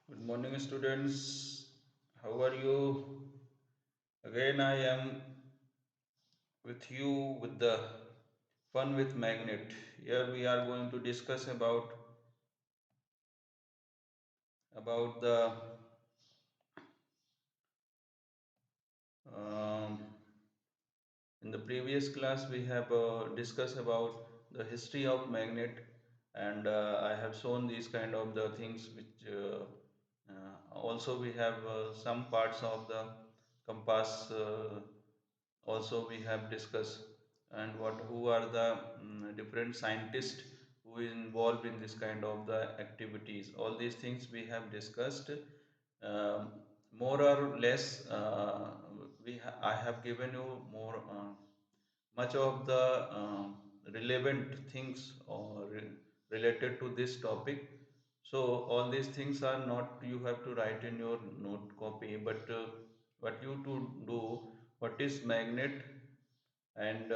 Good morning, students. How are you? Again, I am with you with the fun with magnet. Here we are going to discuss about the um, in the previous class we have discussed about the history of magnet, and I have shown these kind of the things which also we have some parts of the compass. Also we have discussed, and what who are the different scientists who is involved in this kind of the activities. All these things we have discussed. More or less I have given you more much of the relevant things or related to this topic. So all these things are not you have to write in your note copy, but what you to do, what is magnet, and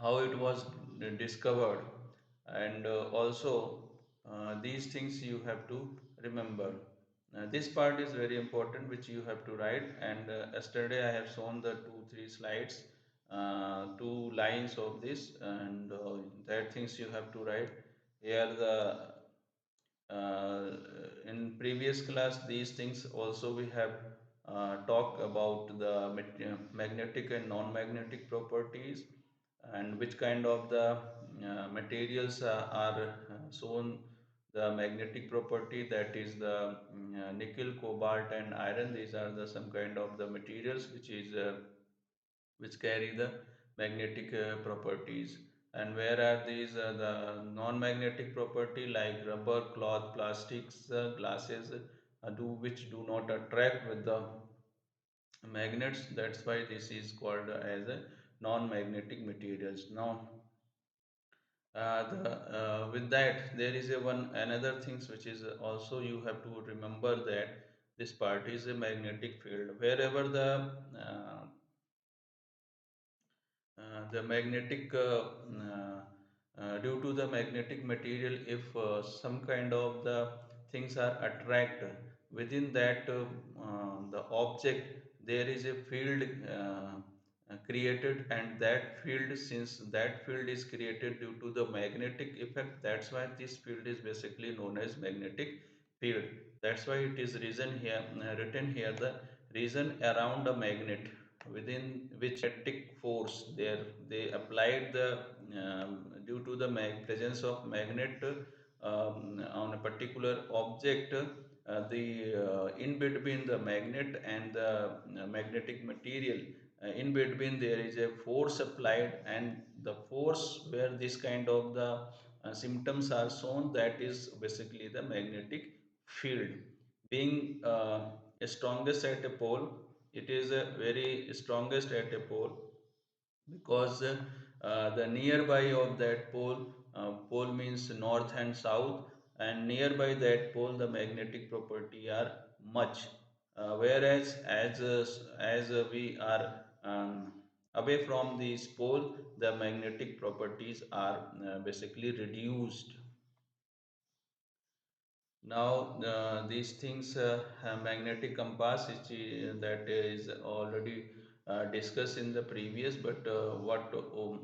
how it was discovered, and also these things you have to remember. This part is very important which you have to write, and yesterday I have shown the 2 3 slides, 2 lines of this, and that things you have to write here. The in previous class these things also we have talked about the magnetic and non-magnetic properties, and which kind of the materials are shown the magnetic property, that is the nickel, cobalt and iron. These are the some kind of the materials which carry the magnetic properties. And where are these the non-magnetic property like rubber, cloth, plastics, glasses, do which do not attract with the magnets. That's why this is called as a non-magnetic materials. Now with that there is a one another things which is also you have to remember, that this part is a magnetic field. Wherever the magnetic due to the magnetic material, if some kind of the things are attract within that the object, there is a field created, and that field, since that field is created due to the magnetic effect, that's why this field is basically known as magnetic field. That's why it is written here the reason around a magnet within which magnetic force there they applied the due to the presence of magnet on a particular object, the in between the magnet and the magnetic material, in between there is a force applied, and the force where this kind of the symptoms are shown, that is basically the magnetic field. Being strongest at a pole, it is a very strongest at a pole, because the nearby of that pole, pole means north and south, and nearby that pole the magnetic property are much, whereas as we are away from this pole, the magnetic properties are basically reduced. Now, these things, magnetic compass, that is already discussed in the previous, but what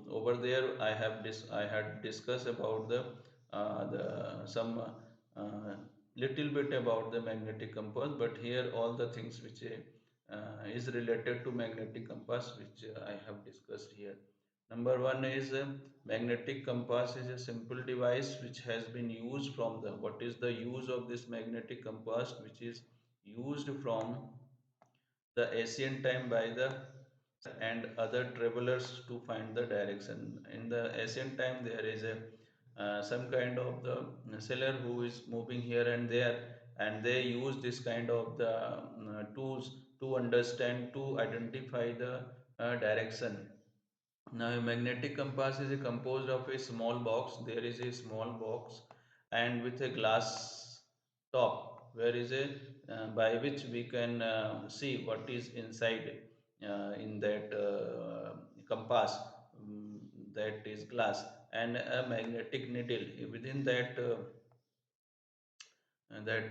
over there I had discussed about the some little bit about the magnetic compass, but here all the things which is related to magnetic compass, which I have discussed here. Number one is magnetic compass is a simple device which has been used from the, what is the use of this magnetic compass, which is used from the ancient time by the and other travelers to find the direction. In the ancient time, there is a some kind of the sailor who is moving here and there, and they use this kind of the tools to understand, to identify the direction. Now, a magnetic compass is composed of a small box. There is a small box, and with a glass top, where is a by which we can see what is inside in that compass. That is glass, and a magnetic needle. Within that that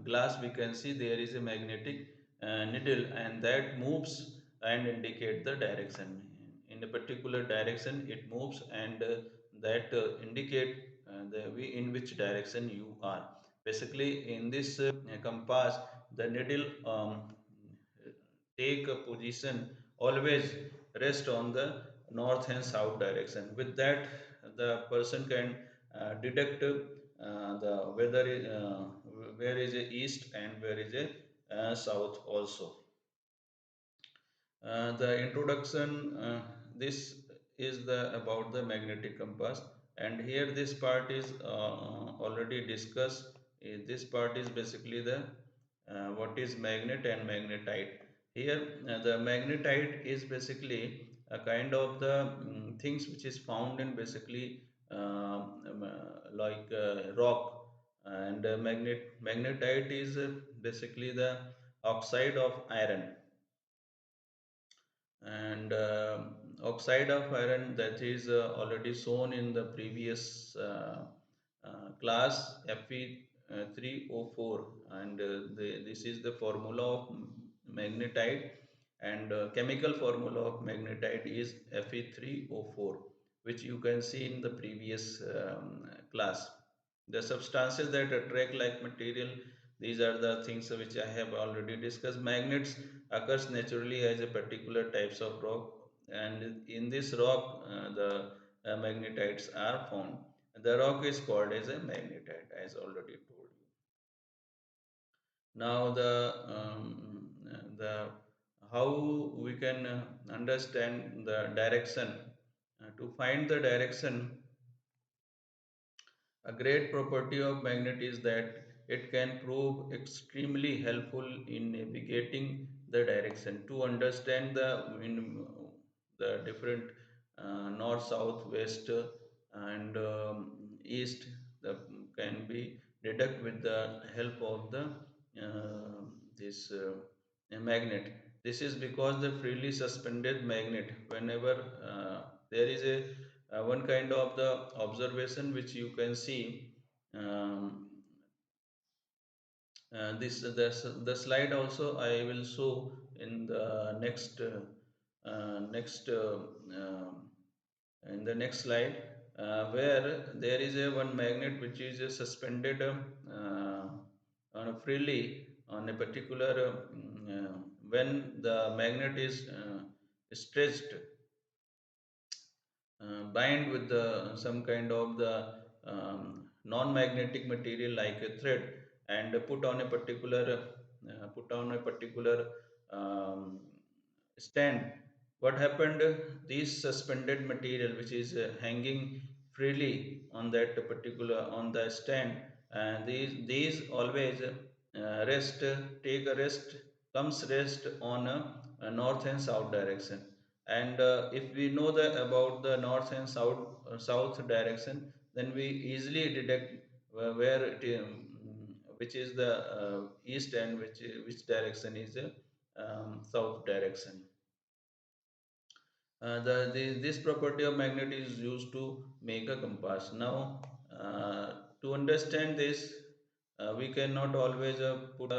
glass, we can see there is a magnetic needle, and that moves and indicate the direction. In a particular direction it moves, and that indicate in which direction you are. Basically in this compass, the needle take a position, always rest on the north and south direction. With that, the person can deduct the whether where is a east and where is a south also. The introduction, this is the about the magnetic compass, and here this part is already discussed. This part is basically the what is magnet and magnetite. Here the magnetite is basically a kind of the things which is found in basically like rock, and magnetite is basically the oxide of iron. And oxide of iron, that is already shown in the previous class, Fe3O4, and this is the formula of magnetite, and chemical formula of magnetite is Fe3O4, which you can see in the previous class. The substances that attract like material, these are the things which I have already discussed. Magnets occurs naturally as a particular types of rock, and in this rock the magnetites are found. The rock is called as a magnetite, as already told you. Now the how we can understand the direction. To find the direction, a great property of magnet is that it can prove extremely helpful in navigating the direction. To understand the different north, south, west, and east, the, can be deduct with the help of the this magnet. This is because the freely suspended magnet, whenever there is a one kind of the observation which you can see, um, the slide also I will show in the next in the next slide, where there is a one magnet which is suspended freely on a particular when the magnet is stretched, bind with some kind of the non-magnetic material like a thread, and put on a particular um, stand. What happened, this suspended material which is hanging freely on that particular on the stand, and these always rest take a rest comes rest on a north and south direction. And if we know the about the north and south direction, then we easily detect where which is the east, and which direction is south direction. This property of magnet is used to make a compass. Now, to understand this, we cannot always put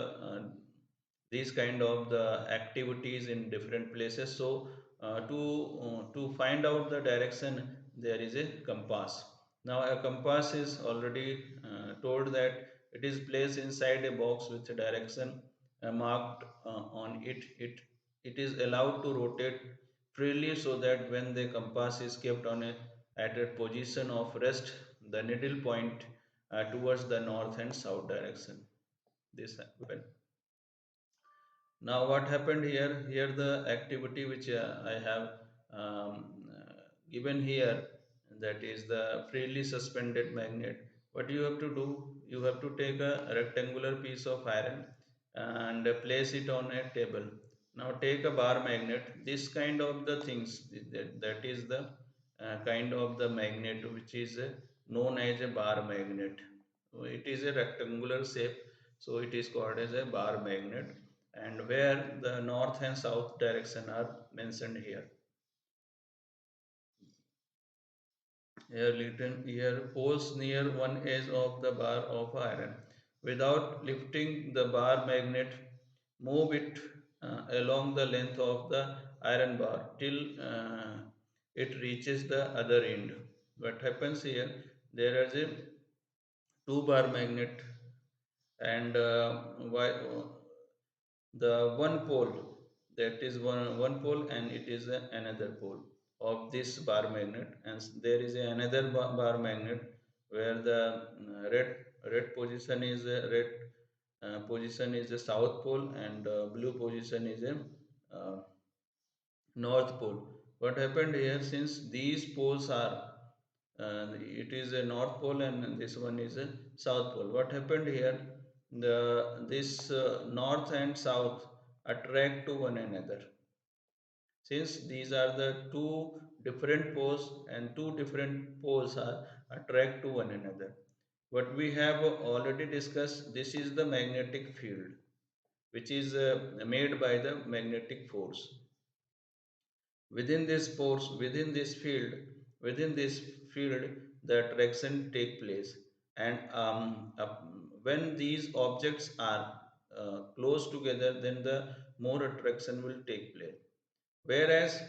these kind of the activities in different places. So, to find out the direction, there is a compass. Now, a compass is already told that it is placed inside a box with a direction marked on it. It is allowed to rotate freely, so that when the compass is kept on at a position of rest, the needle point towards the north and south direction. This happen. Now what happened here, the activity which I have um, given here, that is the freely suspended magnet. What you have to do, you have to take a rectangular piece of iron and place it on a table. Now take a bar magnet, this kind of the things, that is the kind of the magnet which is known as a bar magnet. It is a rectangular shape, so it is called as a bar magnet, and where the north and south direction are mentioned here. Here written here, holes near one edge of the bar of iron. without lifting the bar magnet, move it along the length of the iron bar till it reaches the other end. What happens here? There is a two bar magnet, and the one pole, that is one pole, and it is another pole of this bar magnet, and there is another bar magnet where the red position is red position is the south pole, and blue position is a uh, north pole. What happened here, since these poles are it is a north pole and this one is a south pole, what happened here, the this north and south attract to one another. Since these are the two different poles and two different poles are attract to one another, what we have already discussed, this is the magnetic field which is made by the magnetic force. Within this force, within this field, the attraction take place, and when these objects are close together, then the more attraction will take place. Whereas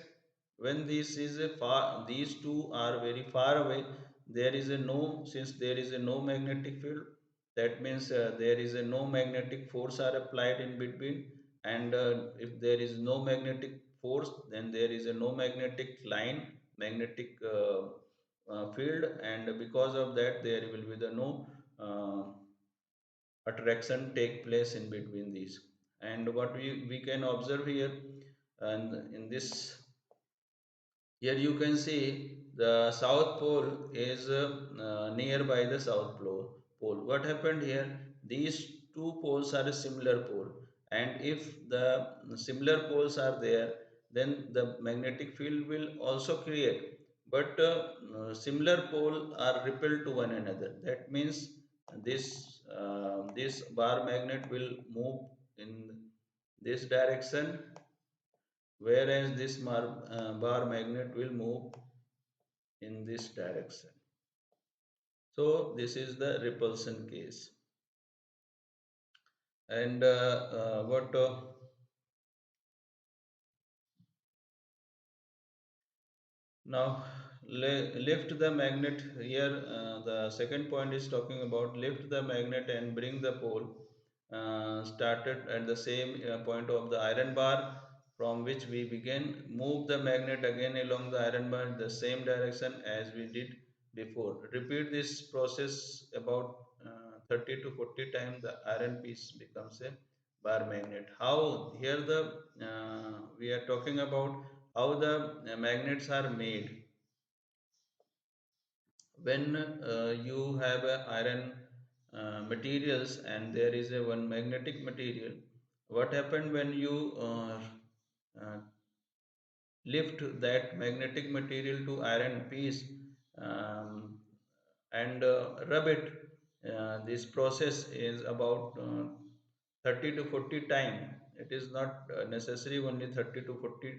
when this is a far, these two are very far away, there is a no, since there is a no magnetic field, that means there is a no magnetic force are applied in between, and if there is no magnetic force, then there is a no magnetic line, magnetic field, and because of that, there will be the no attraction take place in between these. And what we can observe here, and in this, here you can see the south pole is nearby the south pole. What happened here? These two poles are a similar pole, and if the similar poles are there, then the magnetic field will also create. But similar pole are repelled to one another. That means this bar magnet will move in this direction, whereas this bar magnet will move in this direction. So this is the repulsion case. And what now, lift the magnet here. The second point is talking about lift the magnet and bring the pole. Started at the same point of the iron bar from which we begin. Move the magnet again along the iron bar in the same direction as we did before. Repeat this process about 30 to 40 times. The iron piece becomes a bar magnet. How here the we are talking about how the magnets are made. When you have a iron materials and there is a one magnetic material, what happened when you uh, lift that magnetic material to iron piece, um, and rub it, this process is about 30 to 40 times. It is not necessary only 30 to 40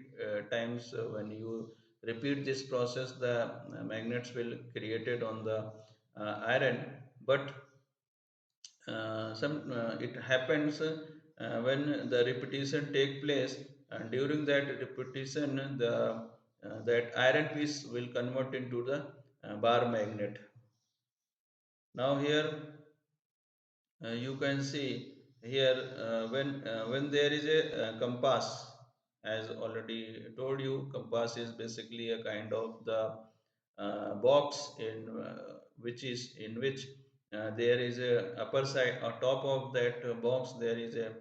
times. When you repeat this process, the magnets will created on the iron. But some it happens when the repetition take place, and during that repetition, the that iron piece will convert into the bar magnet. Now here you can see here, when there is a compass, as already told you, compass is basically a kind of the box in which is in which there is a upper side or top of that box there is a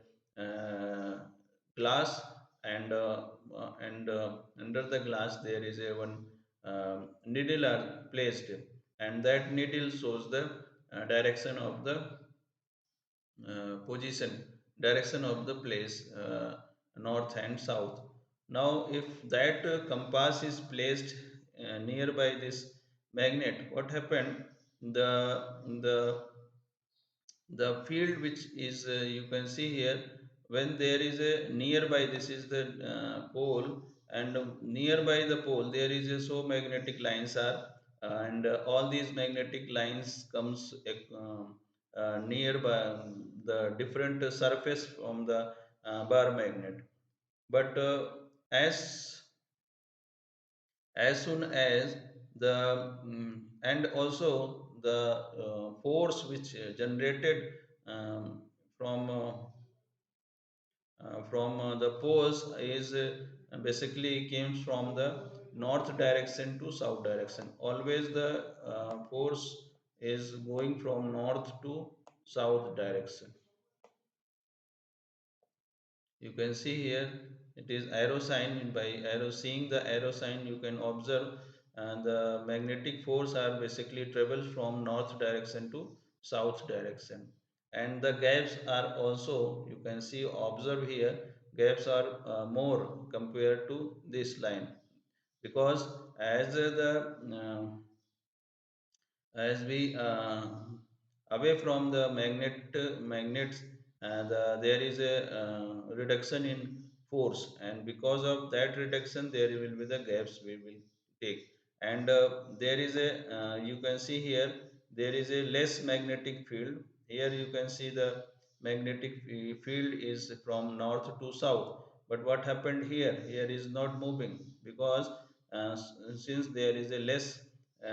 glass, and under the glass there is a one needle are placed, and that needle shows the direction of the position, direction of the place, north and south. Now if that compass is placed nearby this magnet, what happened, the the the field which is you can see here, when there is a nearby, this is the pole, and nearby the pole there is a so magnetic lines are, and all these magnetic lines comes nearby the different surface from the bar magnet. But as soon as the and also the force which generated um, from the poles is basically comes from the north direction to south direction. Always the force is going from north to south direction. You can see here it is arrow sign. By arrow, seeing the arrow sign, you can observe the magnetic force are basically travels from north direction to south direction. And the gaps are also, you can see, observe here, gaps are more compared to this line, because as we away from the magnets, there is a reduction in force, and because of that reduction there will be the gaps we will take. And there is a you can see here, there is a less magnetic field. Here you can see the magnetic field is from north to south, but what happened here, here is not moving, because since there is a less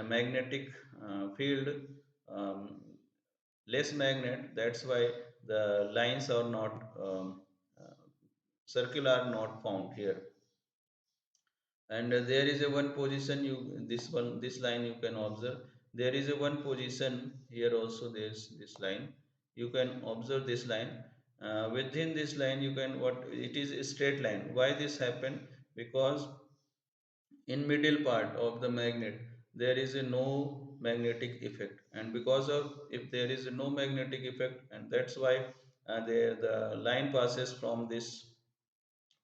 magnetic field, um, less magnet, that's why the lines are not uh, circular, not found here. And there is a one position, you this one, this line you can observe, there is a one position here also, there's this line, you can observe this line. Within this line you can, what, it is a straight line. Why this happened? Because in middle part of the magnet there is a no magnetic effect, and because of, if there is a no magnetic effect, and that's why the line passes from this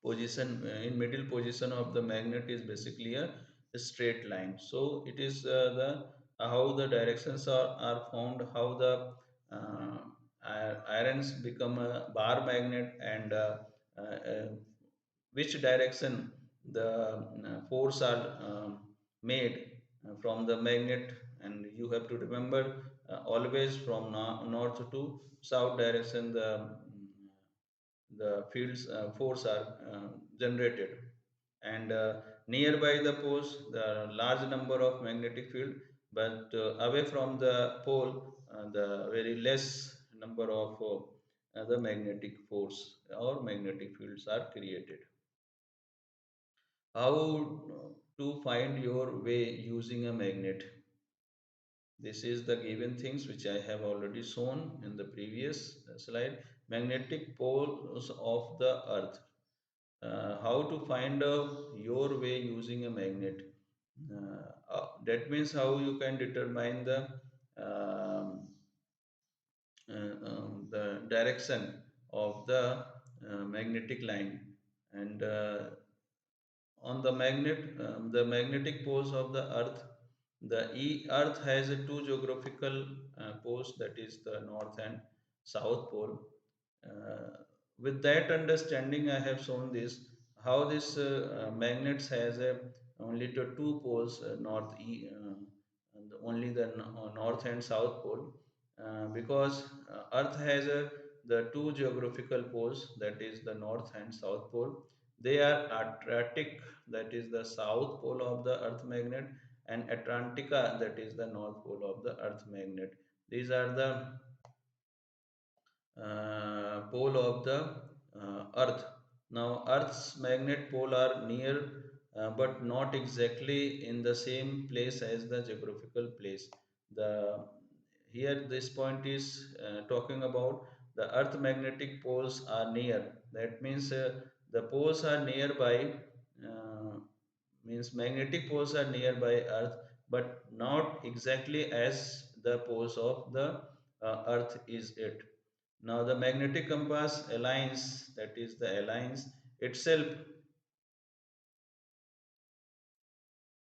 position, in middle position of the magnet is basically a straight line. So it is the how the directions are found, how the irons become a bar magnet, and which direction the force are made from the magnet. And you have to remember, always from north to south direction the fields force are generated. And nearby the poles the large number of magnetic field, but away from the pole the very less number of the magnetic force or magnetic fields are created. How to find your way using a magnet? This is the given things which I have already shown in the previous slide. Magnetic poles of the earth. How to find your way using a magnet? That means how you can determine um, the direction of the magnetic line. And on the the magnetic poles of the earth, the earth has a two geographical poles, that is the north and south pole. uh, with that understanding I have shown this, how this magnets has a only the two poles, and only the north and south pole, because earth has the two geographical poles, that is the north and south pole. They are Adriatic, that is the south pole of the earth magnet, and Atlantica, that is the north pole of the earth magnet. These are the pole of the earth. Now earth's magnet pole are near, but not exactly in the same place as the geographical place. The here this point is talking about the earth magnetic poles are near. That means the poles are nearby, uh, means magnetic poles are nearby earth, but not exactly as the poles of the earth is it. Now the magnetic compass aligns, that is the aligns itself,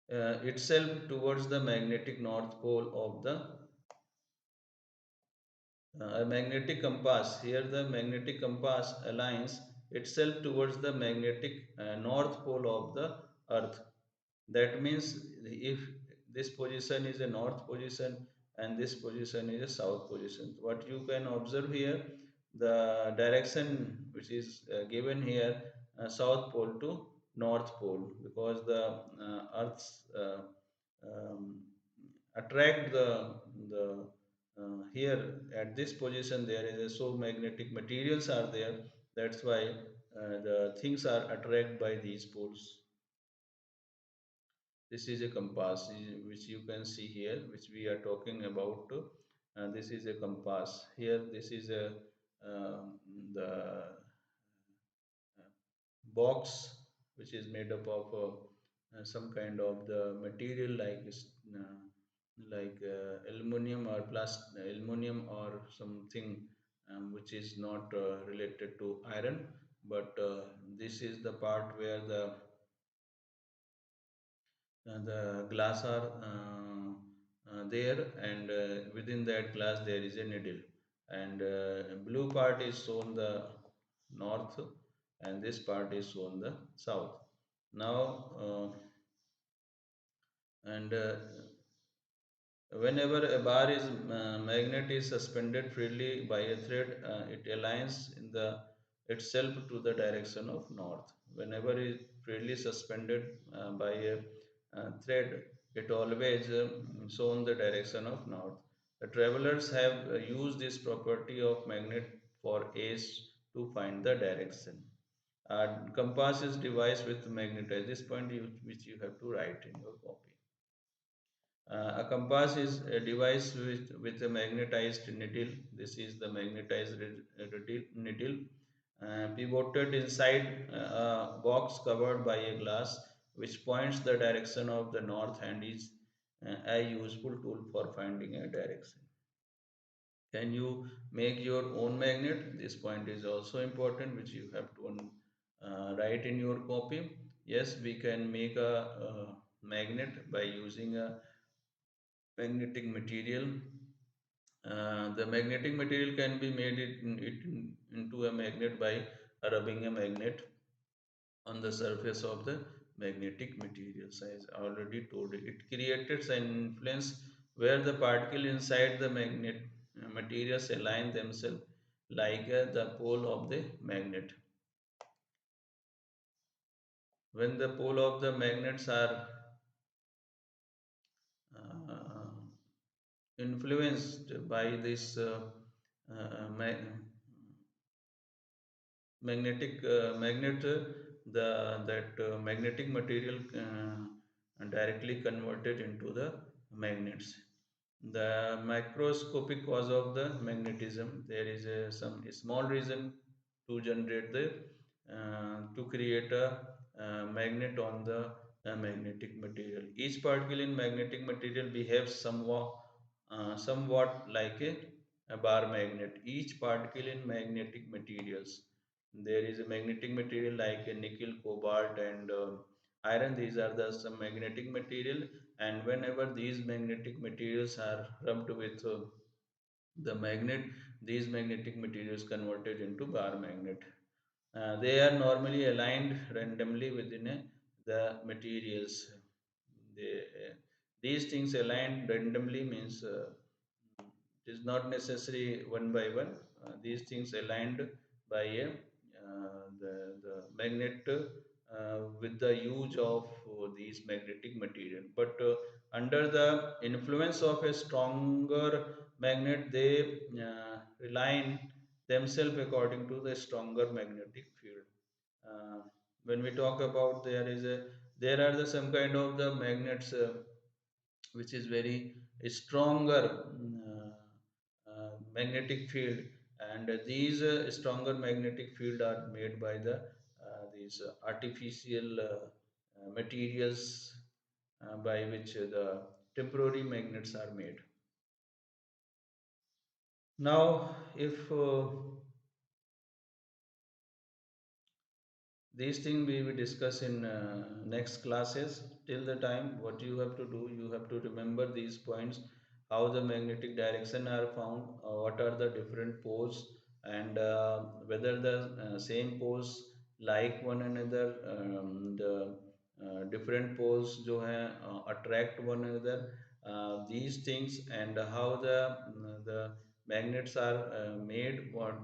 itself towards the magnetic north pole of the a magnetic compass. Here the magnetic compass aligns itself towards the magnetic north pole of the earth. That means if this position is a north position, and this position is a south position. What you can observe here, the direction which is given here, south pole to north pole, because the earth's um, attract the here at this position there is a so magnetic materials are there. That's why the things are attracted by these poles. This is a compass which you can see here, which we are talking about. This is a compass. Here, this is a the box which is made up of some kind of the material aluminum or aluminum or something which is not related to iron, but this is the part where the glass are there, and within that glass there is a needle, and blue part is shown the north, and this part is shown the south. Now and whenever a bar is magnet is suspended freely by a thread, it aligns in the itself to the direction of north. Whenever it freely suspended by a thread, it always shown the direction of north. The travelers have used this property of magnet for age to find the direction. Compass is device with magnetized. This point which you have to write in your copy. A compass is a device with a magnetized needle. This is the magnetized needle pivoted inside a box covered by a glass, which points the direction of the north and is a useful tool for finding a direction. Can you make your own magnet? This point is also important, which you have to write in your copy. Yes, we can make a magnet by using a magnetic material. The magnetic material can be made into a magnet by rubbing a magnet on the surface of the magnetic materials. As I already told you, it creates an influence where the particle inside the magnet materials align themselves like the pole of the magnet. When the pole of the magnets are uh, influenced by this magnet, the that magnetic material directly converted into the magnets. The microscopic cause of the magnetism, there is some small reason to generate the to create a magnet on the magnetic material. Each particle in magnetic material behaves somewhat like a bar magnet. Each particle in magnetic materials, there is a magnetic material like a nickel, cobalt, and iron. These are the some magnetic material, and whenever these magnetic materials are rubbed with the magnet, these magnetic materials converted into bar magnet. They are normally aligned randomly within the materials. They, these things aligned randomly means it is not necessary one by one. These things aligned by the magnet with the use of these magnetic material. But under the influence of a stronger magnet, they align themselves according to the stronger magnetic field. Uh, when we talk about there are the some kind of the magnets which is very stronger magnetic field, and these stronger magnetic field are made by these artificial materials by which the temporary magnets are made. Now if these things we will discuss in next classes. Till the time, what you have to do, you have to remember these points: how the magnetic direction are found, what are the different poles, and whether the same poles like one another, the different poles जो हैं attract one another, these things and how the magnets are made, what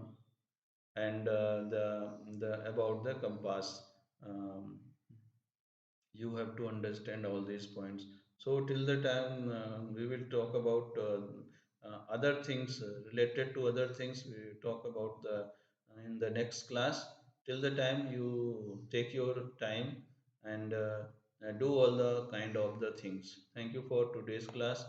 and the about the compass. Um, you have to understand all these points. So till the time we will talk about other things related to other things, we will talk about the in the next class. Till the time, you take your time and do all the kind of the things. Thank you for today's class.